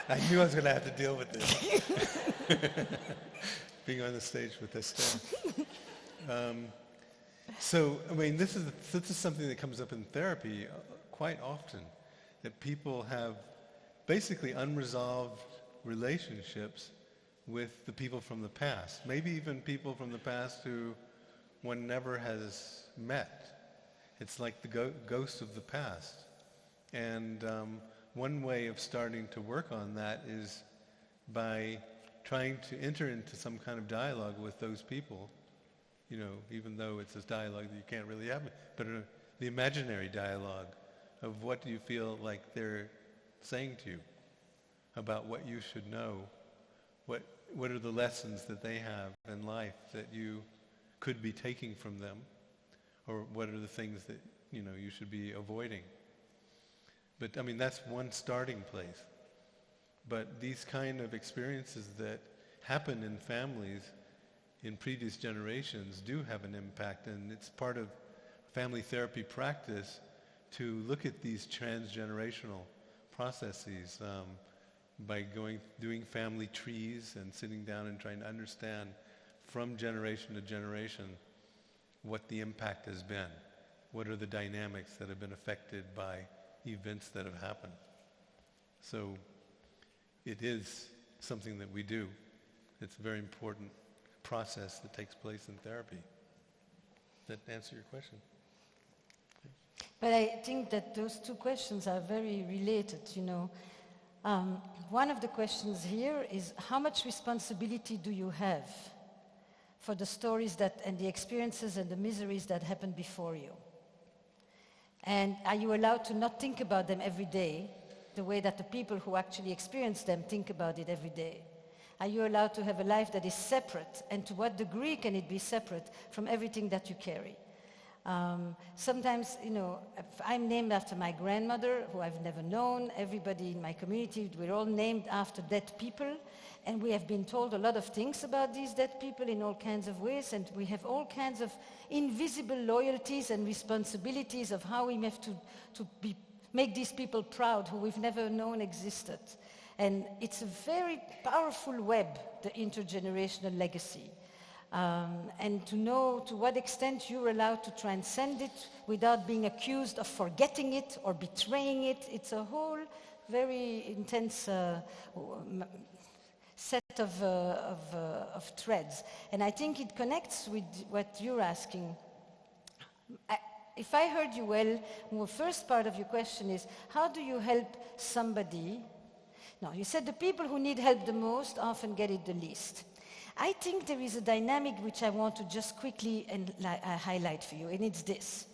I knew I was going to have to deal with this. Being on the stage with Esther. So, I mean, this is something that comes up in therapy quite often, that people have basically unresolved relationships with the people from the past, maybe even people from the past who one never has met. It's like the ghost of the past. And one way of starting to work on that is by trying to enter into some kind of dialogue with those people, you know, even though it's this dialogue that you can't really have, but the imaginary dialogue of what do you feel like they're saying to you about what you should know, what are the lessons that they have in life that you could be taking from them, or what are the things that, you know, you should be avoiding. But, I mean, that's one starting place. But these kind of experiences that happen in families in previous generations do have an impact, and it's part of family therapy practice to look at these transgenerational processes by doing family trees and sitting down and trying to understand from generation to generation what the impact has been. What are the dynamics that have been affected by events that have happened? So it is something that we do. It's a very important process that takes place in therapy. Does that answer your question? But I think that those two questions are very related, you know. One of the questions here is, how much responsibility do you have for the stories and the experiences and the miseries that happened before you? And are you allowed to not think about them every day the way that the people who actually experience them think about it every day? Are you allowed to have a life that is separate? And to what degree can it be separate from everything that you carry? Sometimes, you know, I'm named after my grandmother, who I've never known. Everybody in my community, we're all named after dead people. And we have been told a lot of things about these dead people in all kinds of ways. And we have all kinds of invisible loyalties and responsibilities of how we have to make these people proud who we've never known existed. And it's a very powerful web, the intergenerational legacy. And to know to what extent you're allowed to transcend it without being accused of forgetting it or betraying it. It's a whole very intense set of threads. And I think it connects with what you're asking. If I heard you well, the first part of your question is, how do you help somebody? No, you said the people who need help the most often get it the least. I think there is a dynamic which I want to just quickly highlight for you, and it's this.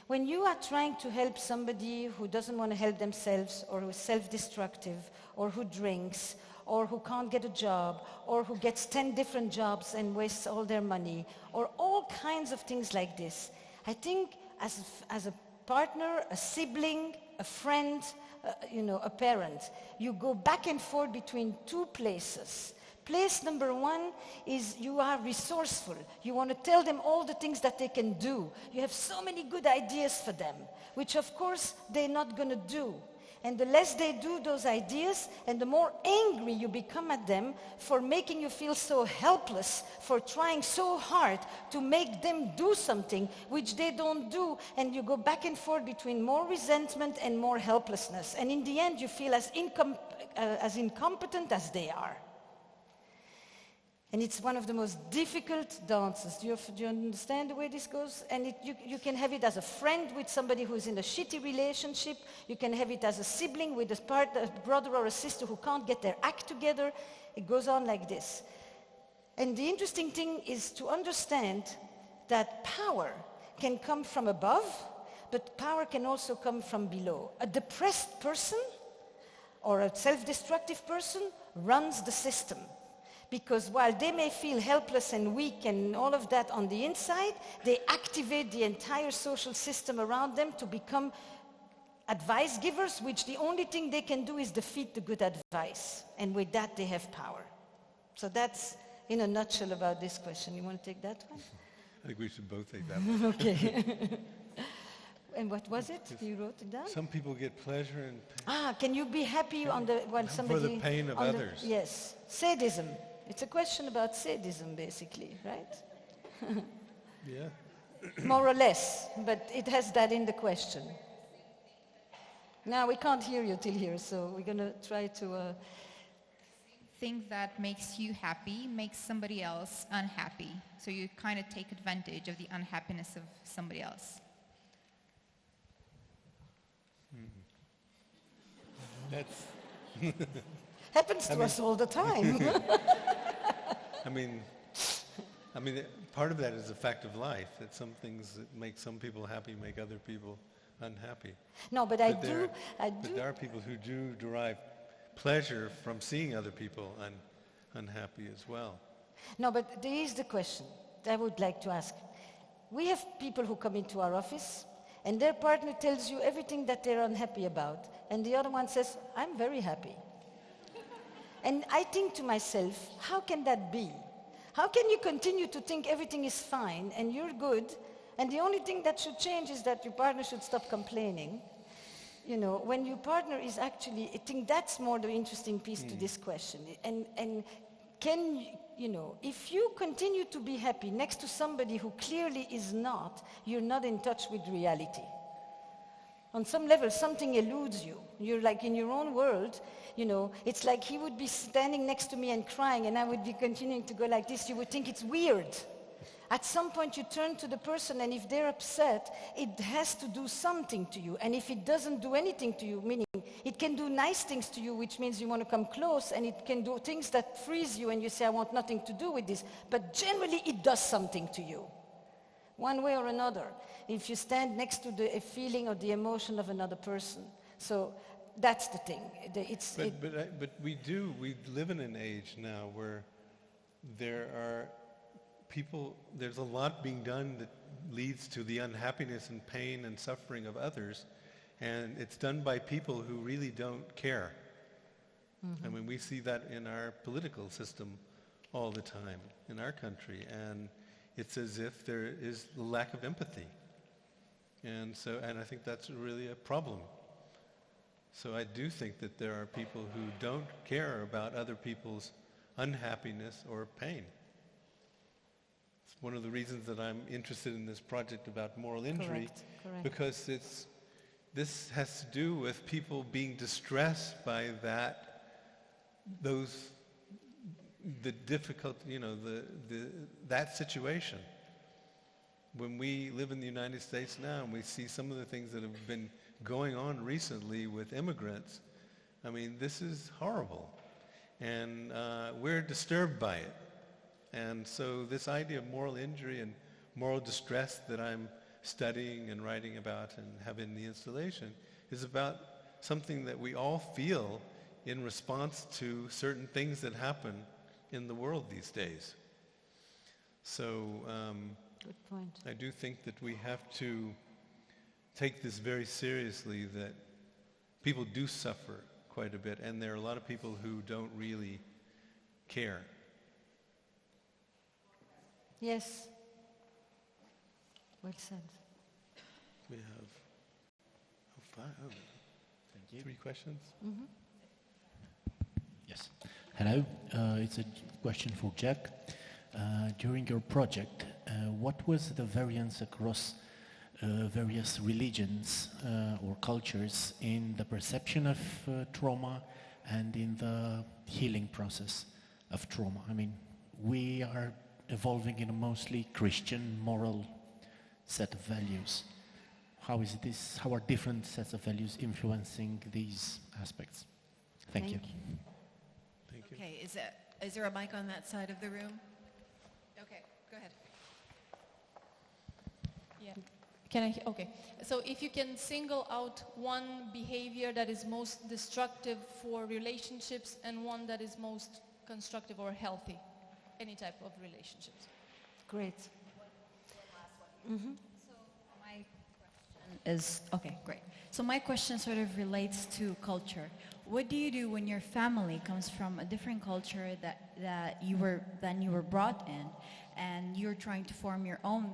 When you are trying to help somebody who doesn't want to help themselves, or who is self-destructive, or who drinks, or who can't get a job, or who gets 10 different jobs and wastes all their money, or all kinds of things like this, I think as a partner, a sibling, a friend, a parent, you go back and forth between two places. Place number one is you are resourceful. You want to tell them all the things that they can do. You have so many good ideas for them, which of course they're not going to do. And the less they do those ideas, and the more angry you become at them for making you feel so helpless, for trying so hard to make them do something which they don't do, and you go back and forth between more resentment and more helplessness. And in the end, you feel as incompetent as they are. And it's one of the most difficult dances. Do you understand the way this goes? And you can have it as a friend with somebody who's in a shitty relationship. You can have it as a sibling with a brother or a sister who can't get their act together. It goes on like this. And the interesting thing is to understand that power can come from above, but power can also come from below. A depressed person or a self-destructive person runs the system. Because while they may feel helpless and weak and all of that on the inside, they activate the entire social system around them to become advice givers, which the only thing they can do is defeat the good advice. And with that, they have power. So that's in a nutshell about this question. You want to take that one? I think we should both take that one. Okay. And what was it? You wrote it down? Some people get pleasure in pain. Can you be happy when somebody... For the pain of others. Yes. Sadism. It's a question about sadism, basically, right? Yeah. More or less, but it has that in the question. Now, we can't hear you till here, so we're going to try to... Thing that makes you happy makes somebody else unhappy. So you kind of take advantage of the unhappiness of somebody else. That's... Happens to us all the time. I mean, part of that is a fact of life, that some things that make some people happy make other people unhappy. No, but But there are people who do derive pleasure from seeing other people unhappy as well. No, but there is the question that I would like to ask. We have people who come into our office and their partner tells you everything that they're unhappy about, and the other one says, I'm very happy. And I think to myself, how can that be? How can you continue to think everything is fine and you're good, and the only thing that should change is that your partner should stop complaining? You know, when your partner is actually, I think that's more the interesting piece to this question. And can, you know, if you continue to be happy next to somebody who clearly is not, you're not in touch with reality. On some level, something eludes you. You're like in your own world, you know, it's like he would be standing next to me and crying, and I would be continuing to go like this. You would think it's weird. At some point, you turn to the person, and if they're upset, it has to do something to you. And if it doesn't do anything to you, meaning it can do nice things to you, which means you want to come close, and it can do things that freeze you, and you say, I want nothing to do with this. But generally, it does something to you, one way or another, if you stand next to the feeling or the emotion of another person. So that's the thing. But we live in an age now where there are people, there's a lot being done that leads to the unhappiness and pain and suffering of others, and it's done by people who really don't care. Mm-hmm. I mean, we see that in our political system all the time in our country, and it's as if there is the lack of empathy. And I think that's really a problem. So I do think that there are people who don't care about other people's unhappiness or pain. It's one of the reasons that I'm interested in this project about moral injury, Correct. Because this has to do with people being distressed by the difficult, that situation. When we live in the United States now and we see some of the things that have been going on recently with immigrants, I mean, this is horrible. And we're disturbed by it. And so this idea of moral injury and moral distress that I'm studying and writing about and have in the installation is about something that we all feel in response to certain things that happen in the world these days. So good point. I do think that we have to take this very seriously, that people do suffer quite a bit, and there are a lot of people who don't really care Yes. Well said. We have Thank you. 3 questions. Mm-hmm. Yes. Hello. It's a question for Jack. During your project, what was the variance across various religions or cultures in the perception of trauma and in the healing process of trauma? I mean, we are evolving in a mostly Christian moral set of values. How are different sets of values influencing these aspects? Thank you. Thank you. Okay, is there a mic on that side of the room? Okay, go ahead. Yeah. Okay. So if you can single out one behavior that is most destructive for relationships and one that is most constructive or healthy, any type of relationships. Great. Mm-hmm. Great. So my question sort of relates to culture. What do you do when your family comes from a different culture that you were brought in, and you're trying to form your own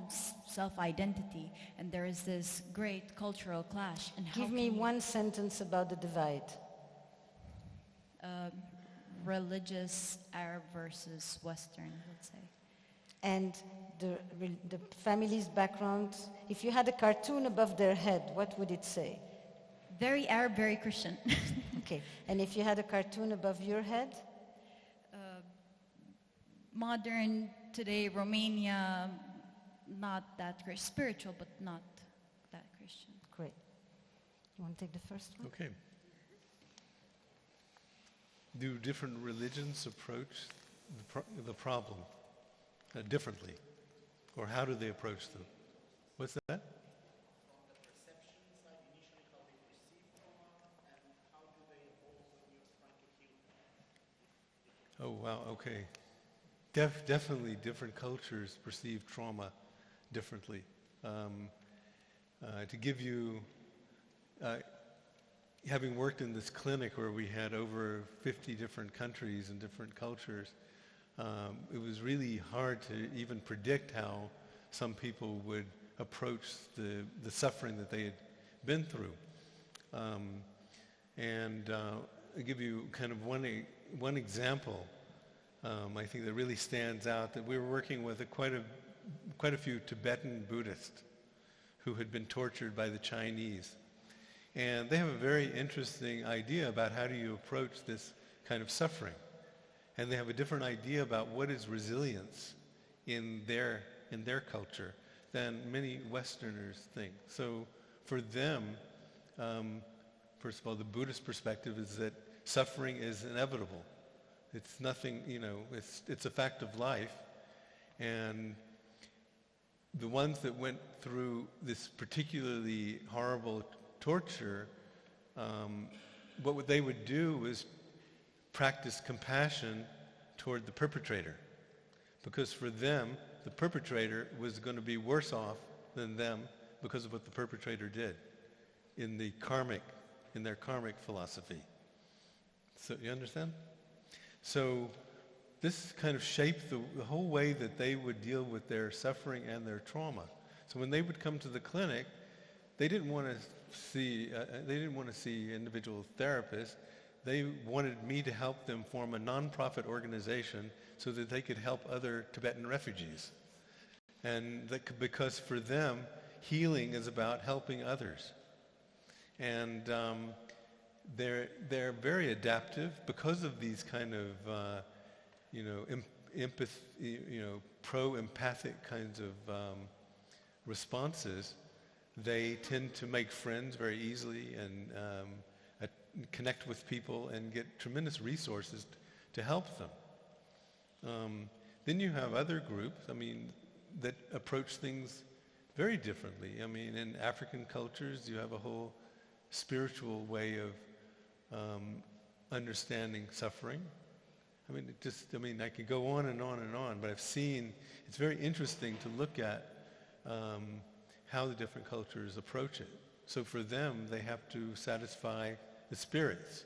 self-identity, and there is this great cultural clash? And Give me one sentence about the divide. Religious Arab versus Western, let's say. And the family's background, if you had a cartoon above their head, what would it say? Very Arab, very Christian. Okay. And if you had a cartoon above your head? Modern, today, Romania, not that spiritual, but not that Christian. Great. You want to take the first one? Okay. Do different religions approach the problem differently? Or how do they approach them? What's that? Oh, wow, okay. Definitely different cultures perceive trauma differently. To give you, having worked in this clinic where we had over 50 different countries and different cultures, it was really hard to even predict how some people would approach the suffering that they had been through. I'll give you kind of one example. I think that really stands out, that we were working with quite a few Tibetan Buddhists who had been tortured by the Chinese. And they have a very interesting idea about how do you approach this kind of suffering. And they have a different idea about what is resilience in their culture than many Westerners think. So for them, first of all, the Buddhist perspective is that suffering is inevitable. It's nothing, it's a fact of life. And the ones that went through this particularly horrible torture, what they would do was practice compassion toward the perpetrator. Because for them, the perpetrator was going to be worse off than them because of what the perpetrator did in their karmic philosophy. So you understand? So this kind of shaped the whole way that they would deal with their suffering and their trauma. So when they would come to the clinic, they didn't want to see individual therapists. They wanted me to help them form a nonprofit organization so that they could help other Tibetan refugees. And because for them, healing is about helping others. And they're very adaptive because of these kind of pro-empathic kinds of responses. They tend to make friends very easily and connect with people and get tremendous resources to help them. Then you have other groups, that approach things very differently. In African cultures, you have a whole spiritual way of understanding suffering. I could go on and on and on, but it's very interesting to look at how the different cultures approach it. So for them, they have to satisfy the spirits.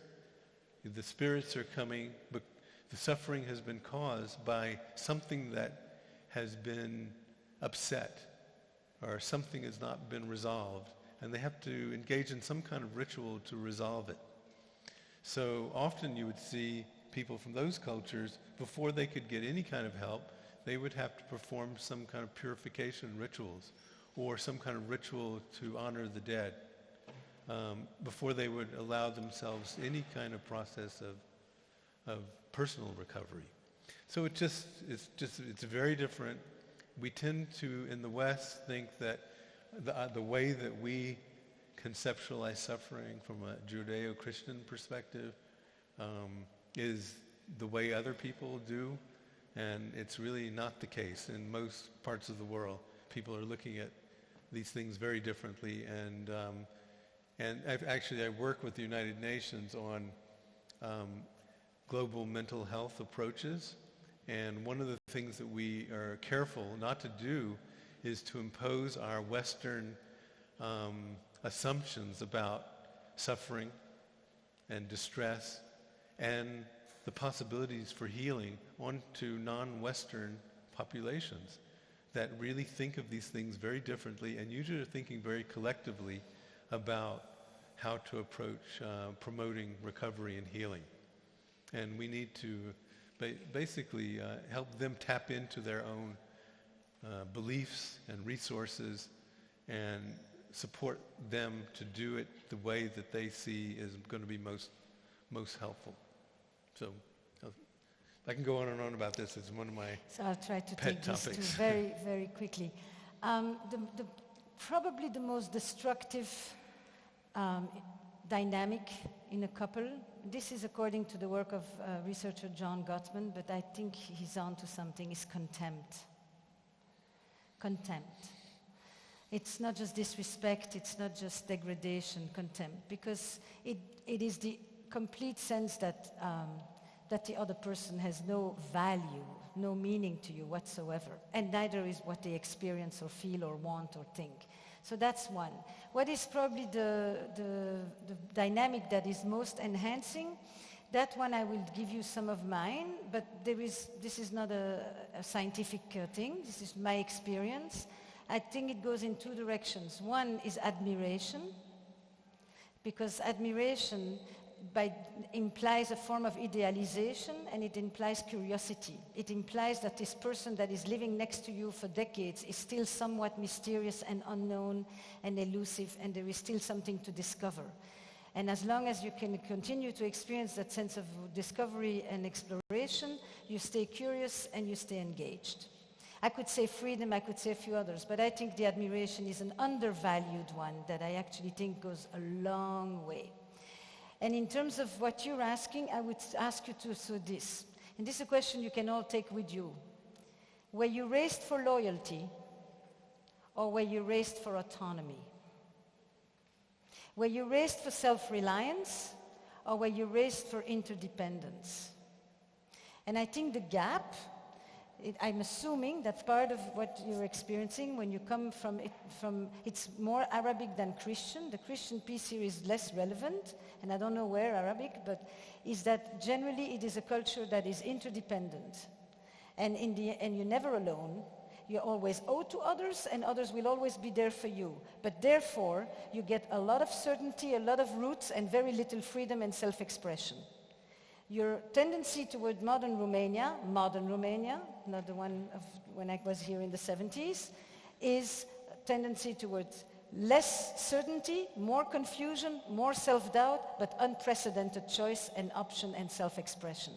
The spirits are coming, but the suffering has been caused by something that has been upset or something has not been resolved, and they have to engage in some kind of ritual to resolve it. So often you would see people from those cultures, before they could get any kind of help, they would have to perform some kind of purification rituals or some kind of ritual to honor the dead before they would allow themselves any kind of process of personal recovery. So it's very different. We tend to, in the West, think that the way that we conceptualize suffering from a Judeo-Christian perspective is the way other people do, and it's really not the case. In most parts of the world, people are looking at these things very differently, and I work with the United Nations on global mental health approaches, and one of the things that we are careful not to do is to impose our Western assumptions about suffering and distress and the possibilities for healing onto non-Western populations that really think of these things very differently and usually are thinking very collectively about how to approach promoting recovery and healing. And we need to basically help them tap into their own beliefs and resources and support them to do it the way that they see is going to be most helpful. So I can go on and on about this. It's one of my So I'll try to pet take topics. these two very, very quickly. Probably the most destructive dynamic in a couple, this is according to the work of researcher John Gottman, but I think he's on to something, is contempt. Contempt. It's not just disrespect, it's not just degradation, contempt, because it is the complete sense that the other person has no value, no meaning to you whatsoever, and neither is what they experience or feel or want or think. So that's one. What is probably the dynamic that is most enhancing? That one I will give you some of mine, but this is not a scientific thing. This is my experience. I think it goes in two directions. One is admiration, because admiration implies a form of idealization, and it implies curiosity. It implies that this person that is living next to you for decades is still somewhat mysterious and unknown and elusive, and there is still something to discover. And as long as you can continue to experience that sense of discovery and exploration, you stay curious and you stay engaged. I could say freedom, I could say a few others, but I think the admiration is an undervalued one that I actually think goes a long way. And in terms of what you're asking, I would ask you to do this. And this is a question you can all take with you. Were you raised for loyalty, or were you raised for autonomy? Were you raised for self-reliance, or were you raised for interdependence? And I think the gap, I'm assuming that's part of what you're experiencing when you come from it's more Arabic than Christian. The Christian piece here is less relevant, and I don't know where Arabic, but is that generally it is a culture that is interdependent. And you're never alone. You always owe to others, and others will always be there for you. But therefore, you get a lot of certainty, a lot of roots, and very little freedom and self-expression. Your tendency toward modern Romania, not the one of when I was here in the 70s, is a tendency towards less certainty, more confusion, more self-doubt, but unprecedented choice and option and self-expression.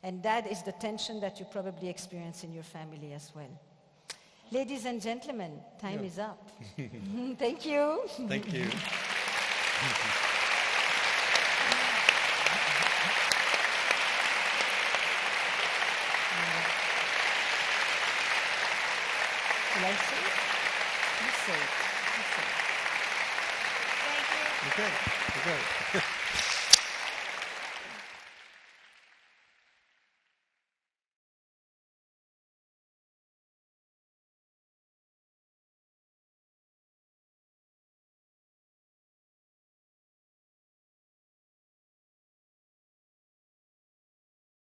And that is the tension that you probably experience in your family as well. Ladies and gentlemen, time is up. Thank you. Thank you. Shall I say it? You say it. You say it. Okay.